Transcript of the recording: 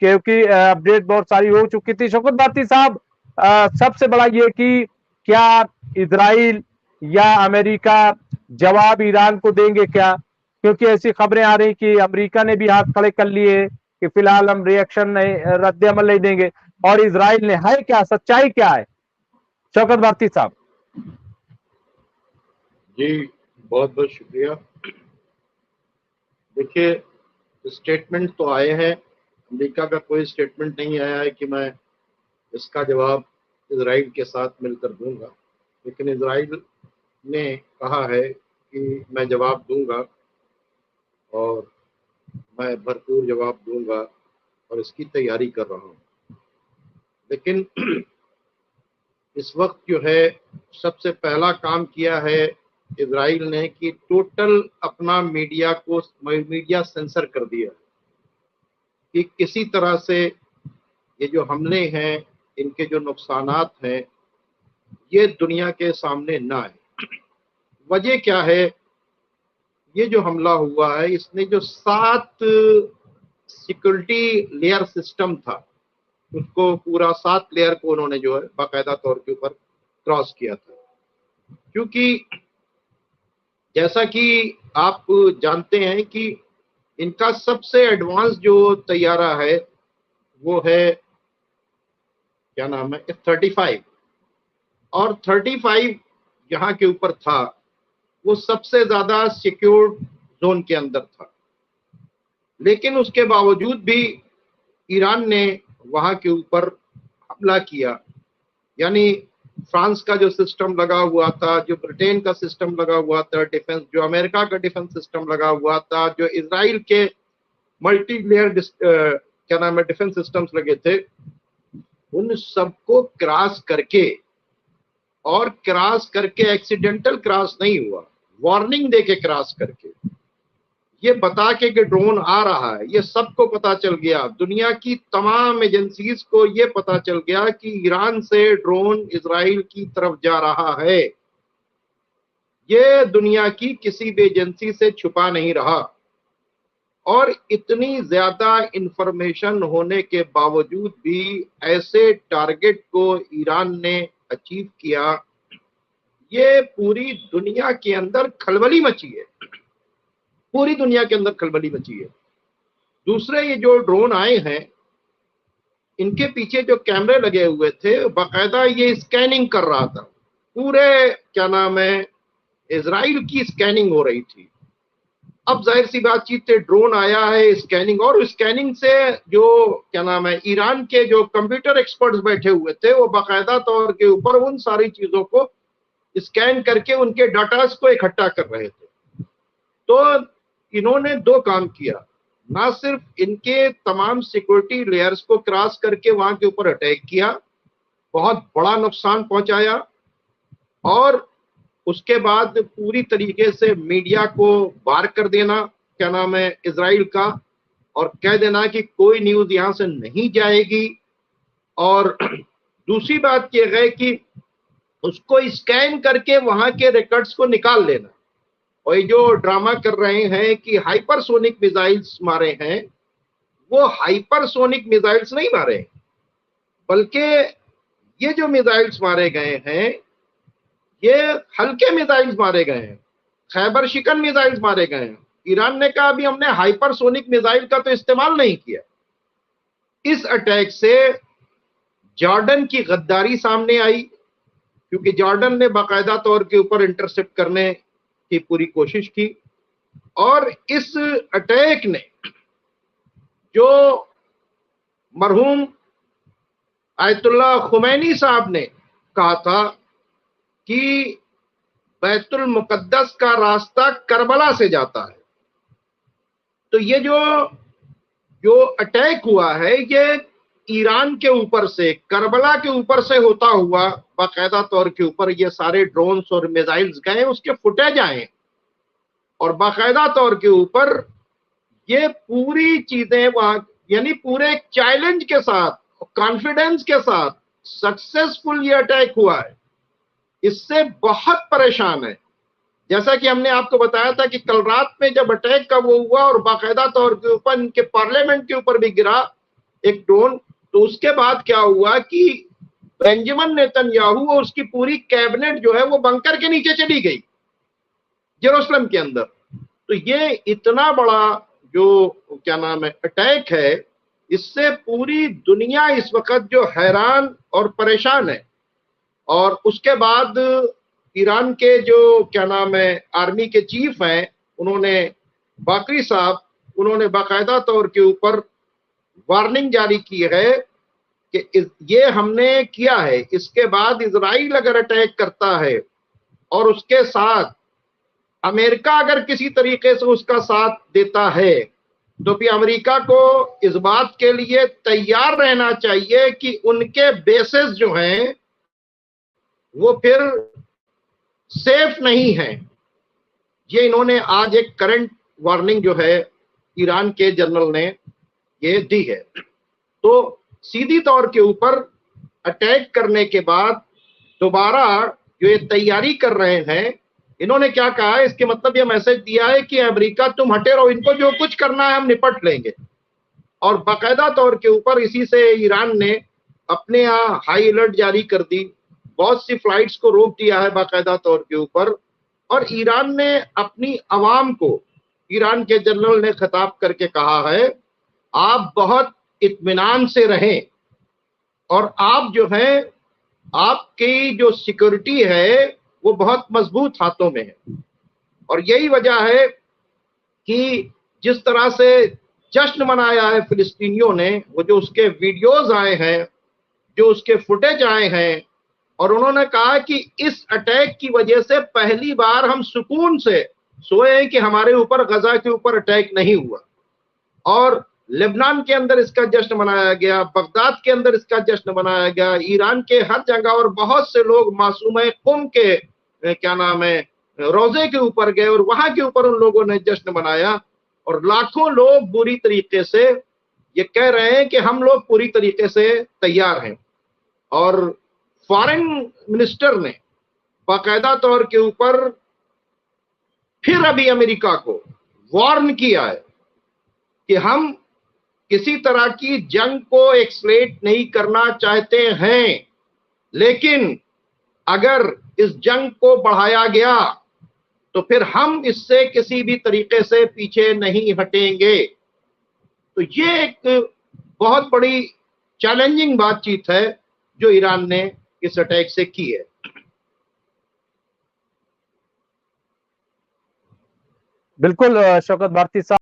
क्योंकि अपडेट बहुत सारी हो चुकी थी। शौकत भारती साहब, सबसे बड़ा ये कि क्या इजराइल या अमेरिका जवाब ईरान को देंगे क्या? क्योंकि ऐसी खबरें आ रही कि अमेरिका ने भी हाथ खड़े कर लिए कि फिलहाल हम रिएक्शन नहीं, रद्द अमल नहीं देंगे, और इजराइल ने। है क्या सच्चाई, क्या है शौकत भारती साहब? जी, बहुत बहुत शुक्रिया। देखिए, स्टेटमेंट तो आए हैं, अमेरिका का कोई स्टेटमेंट नहीं आया है कि मैं इसका जवाब इजराइल के साथ मिलकर दूंगा, लेकिन इजराइल ने कहा है कि मैं जवाब दूंगा और मैं भरपूर जवाब दूंगा और इसकी तैयारी कर रहा हूँ। लेकिन इस वक्त जो है सबसे पहला काम किया है इजराइल ने कि टोटल अपना मीडिया सेंसर कर दिया कि किसी तरह से ये जो हमले हैं, इनके जो नुकसानात हैं, ये दुनिया के सामने ना आए। वजह क्या है? ये जो हमला हुआ है, इसने जो 7 सिक्योरिटी लेयर सिस्टम था, उसको पूरा 7 लेयर को उन्होंने जो है बाकायदा तौर के ऊपर क्रॉस किया था। क्योंकि जैसा कि आप जानते हैं कि इनका सबसे एडवांस जो तैयारा है वो है, क्या नाम है, F-35। और 35 यहाँ के ऊपर था, वो सबसे ज्यादा सिक्योर जोन के अंदर था। लेकिन उसके बावजूद भी ईरान ने वहां के ऊपर हमला किया। यानी फ्रांस का जो सिस्टम लगा हुआ था, जो ब्रिटेन का सिस्टम लगा हुआ था डिफेंस, जो अमेरिका का डिफेंस सिस्टम लगा हुआ था, जो इजराइल के मल्टी लेयर क्या नाम है डिफेंस सिस्टम्स लगे थे, उन सबको क्रॉस करके, और क्रॉस करके एक्सीडेंटल क्रॉस नहीं हुआ, वार्निंग देके क्रॉस करके, ये बता के कि ड्रोन आ रहा है, ये सबको पता चल गया, दुनिया की तमाम एजेंसीज को ये पता चल गया कि ईरान से ड्रोन इजराइल की तरफ जा रहा है। ये दुनिया की किसी भी एजेंसी से छुपा नहीं रहा। और इतनी ज्यादा इंफॉर्मेशन होने के बावजूद भी ऐसे टारगेट को ईरान ने अचीव किया, ये पूरी दुनिया के अंदर खलबली मची है, पूरी दुनिया के अंदर खलबली मची है। दूसरे, ये जो ड्रोन आए हैं, इनके पीछे जो कैमरे लगे हुए थे, बाकायदा ये स्कैनिंग कर रहा था, पूरे क्या नाम है इजराइल की स्कैनिंग हो रही थी। अब जाहिर सी बातचीत है, ड्रोन आया है, स्कैनिंग, और स्कैनिंग से जो क्या नाम है ईरान के जो कंप्यूटर एक्सपर्ट्स बैठे हुए थे, वो बाकायदा तौर के ऊपर उन सारी चीजों को स्कैन करके उनके डाटास को इकट्ठा कर रहे थे। तो इन्होंने 2 काम किया, ना सिर्फ इनके तमाम सिक्योरिटी लेयर्स को क्रॉस करके वहां के ऊपर अटैक किया, बहुत बड़ा नुकसान पहुंचाया, और उसके बाद पूरी तरीके से मीडिया को बार कर देना, क्या नाम है इजराइल का, और कह देना कि कोई न्यूज यहां से नहीं जाएगी। और दूसरी बात यह है कि उसको स्कैन करके वहां के रिकॉर्ड्स को निकाल लेना। और ये जो ड्रामा कर रहे हैं कि हाइपरसोनिक मिसाइल्स मारे हैं, वो हाइपरसोनिक मिसाइल्स नहीं मारे, बल्कि ये जो मिसाइल्स मारे गए हैं, ये हल्के मिसाइल्स मारे गए हैं, खैबर शिकन मिसाइल्स मारे गए हैं। ईरान ने कहा अभी हमने हाइपरसोनिक मिसाइल का तो इस्तेमाल नहीं किया। इस अटैक से जॉर्डन की गद्दारी सामने आई, क्योंकि जॉर्डन ने बाकायदा तौर के ऊपर इंटरसेप्ट करने की पूरी कोशिश की। और इस अटैक ने, जो मरहूम आयतुल्लाह खुमैनी साहब ने कहा था कि बैतुल मुकद्दस का रास्ता करबला से जाता है, तो ये जो अटैक हुआ है, ये ईरान के ऊपर से, करबला के ऊपर से होता हुआ बाकायदा तौर के ऊपर ये सारे ड्रोन्स और मिसाइल्स गए, उसके फुटेज आए, और बाकायदा तौर के ऊपर ये पूरी चीजें वहां, यानी पूरे चैलेंज के साथ, कॉन्फिडेंस के साथ सक्सेसफुल ये अटैक हुआ है। इससे बहुत परेशान है। जैसा कि हमने आपको बताया था कि कल रात में जब अटैक का वो हुआ और बाकायदा तौर के ऊपर इनके पार्लियामेंट के ऊपर भी गिरा, एक ड्रोन। तो उसके बाद क्या हुआ कि बेंजामिन नेतन्याहू और उसकी पूरी कैबिनेट जो है वो बंकर के नीचे चली गई जेरूसलम के अंदर। तो ये इतना बड़ा जो क्या नाम है अटैक है, इससे पूरी दुनिया इस वक्त जो हैरान और परेशान है। और उसके बाद ईरान के जो क्या नाम है आर्मी के चीफ हैं, उन्होंने बाकरी साहब, उन्होंने बाकायदा तौर के ऊपर वार्निंग जारी की है कि ये हमने किया है, इसके बाद इजराइल अगर अटैक करता है और उसके साथ अमेरिका अगर किसी तरीके से उसका साथ देता है, तो भी अमेरिका को इस बात के लिए तैयार रहना चाहिए कि उनके बेसेस जो हैं वो फिर सेफ नहीं है। ये इन्होंने आज एक करंट वार्निंग जो है ईरान के जनरल ने ये दी है। तो सीधी तौर के ऊपर अटैक करने के बाद दोबारा जो ये तैयारी कर रहे हैं, इन्होंने क्या कहा है, इसके मतलब ये मैसेज दिया है कि अमेरिका तुम हटे रहो, इनको जो कुछ करना है हम निपट लेंगे। और बाकायदा तौर के ऊपर इसी से ईरान ने अपने यहाँ हाई अलर्ट जारी कर दी, बहुत सी फ्लाइट्स को रोक दिया है बाकायदा तौर के ऊपर। और ईरान ने अपनी आवाम को, ईरान के जनरल ने खिताब करके कहा है, आप बहुत इत्मीनान से रहें और आप जो है आपकी जो सिक्योरिटी है वो बहुत मजबूत हाथों में है। और यही वजह है कि जिस तरह से जश्न मनाया है फिलिस्तीनियों ने, वो जो उसके वीडियोस आए हैं, जो उसके फुटेज आए हैं, और उन्होंने कहा कि इस अटैक की वजह से पहली बार हम सुकून से सोए हैं कि हमारे ऊपर गजा के ऊपर अटैक नहीं हुआ। और लेबनान के अंदर इसका जश्न मनाया गया, बगदाद के अंदर इसका जश्न मनाया गया, ईरान के हर जगह, और बहुत से लोग मासूम कुम के क्या नाम है रोजे के ऊपर गए और वहां के ऊपर उन लोगों ने जश्न मनाया। और लाखों लोग बुरी तरीके से ये कह रहे हैं कि हम लोग पूरी तरीके से तैयार हैं। और फॉरेन मिनिस्टर ने बाकायदा तौर के ऊपर फिर अभी अमेरिका को वार्न किया है कि हम किसी तरह की जंग को एक्सलेट नहीं करना चाहते हैं, लेकिन अगर इस जंग को बढ़ाया गया तो फिर हम इससे किसी भी तरीके से पीछे नहीं हटेंगे। तो ये एक बहुत बड़ी चैलेंजिंग बातचीत है जो ईरान ने इस अटैक से की है। बिल्कुल शौकत भारती साहब।